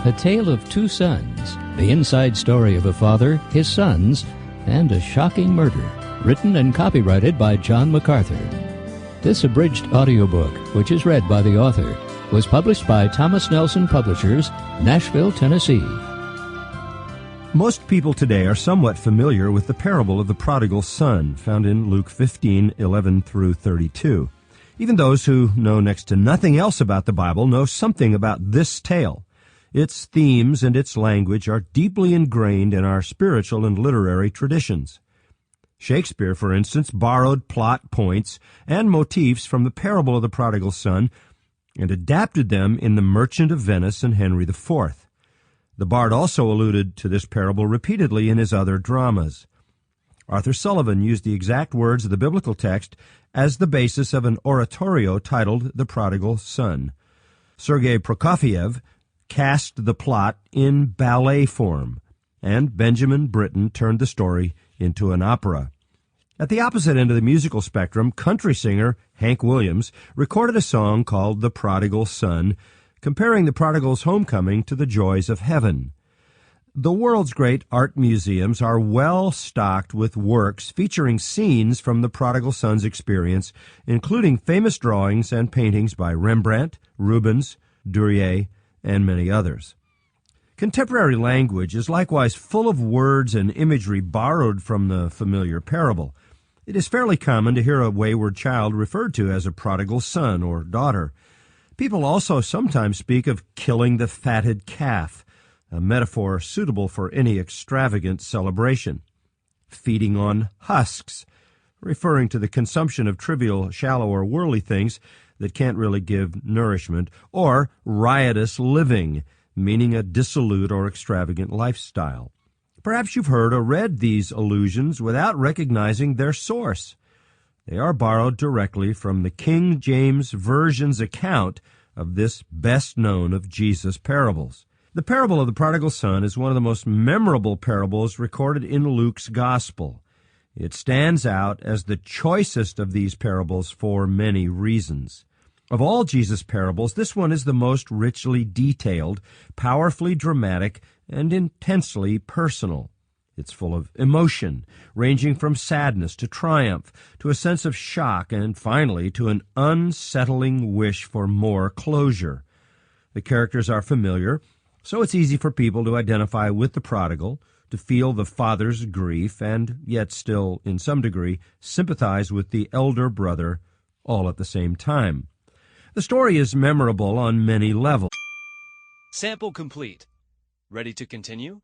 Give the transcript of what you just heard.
A Tale of Two Sons, the inside story of a father, his sons, and a shocking murder. Written and copyrighted by John Macarthur. This abridged audiobook, which is read by the author, was published by Thomas Nelson Publishers, Nashville, Tennessee. Most people today are somewhat familiar with the parable of the prodigal son, found in Luke 15:11 through 32. Even those who know next to nothing else about the Bible know something about this tale. Its themes and its language are deeply ingrained in our spiritual and literary traditions. Shakespeare, for instance, borrowed plot points and motifs from the parable of the prodigal son and adapted them in The Merchant of Venice and Henry IV. The bard also alluded to this parable repeatedly in his other dramas. Arthur Sullivan used the exact words of the biblical text as the basis of an oratorio titled The Prodigal Son. Sergei Prokofiev cast the plot in ballet form, and Benjamin Britten turned the story into an opera. At the opposite end of the musical spectrum, country singer Hank Williams recorded a song called The Prodigal Son, comparing the prodigal's homecoming to the joys of heaven. The world's great art museums are well stocked with works featuring scenes from the prodigal son's experience, including famous drawings and paintings by Rembrandt, Rubens, Durer, and many others. Contemporary language is likewise full of words and imagery borrowed from the familiar parable. It is fairly common to hear a wayward child referred to as a prodigal son or daughter. People also sometimes speak of killing the fatted calf, a metaphor suitable for any extravagant celebration. Feeding on husks, referring to the consumption of trivial, shallow, or worldly things that can't really give nourishment. Or riotous living, meaning a dissolute or extravagant lifestyle. Perhaps you've heard or read these allusions without recognizing their source. They are borrowed directly from the King James Version's account of this best known of Jesus' parables. The parable of the prodigal son is one of the most memorable parables recorded in Luke's gospel. It stands out as the choicest of these parables for many reasons. Of all Jesus' parables, this one is the most richly detailed, powerfully dramatic, and intensely personal. It's full of emotion, ranging from sadness to triumph, to a sense of shock, and finally to an unsettling wish for more closure. The characters are familiar, so it's easy for people to identify with the prodigal, to feel the father's grief, and yet still, in some degree, sympathize with the elder brother, all at the same time. The story is memorable on many levels. Sample complete. Ready to continue?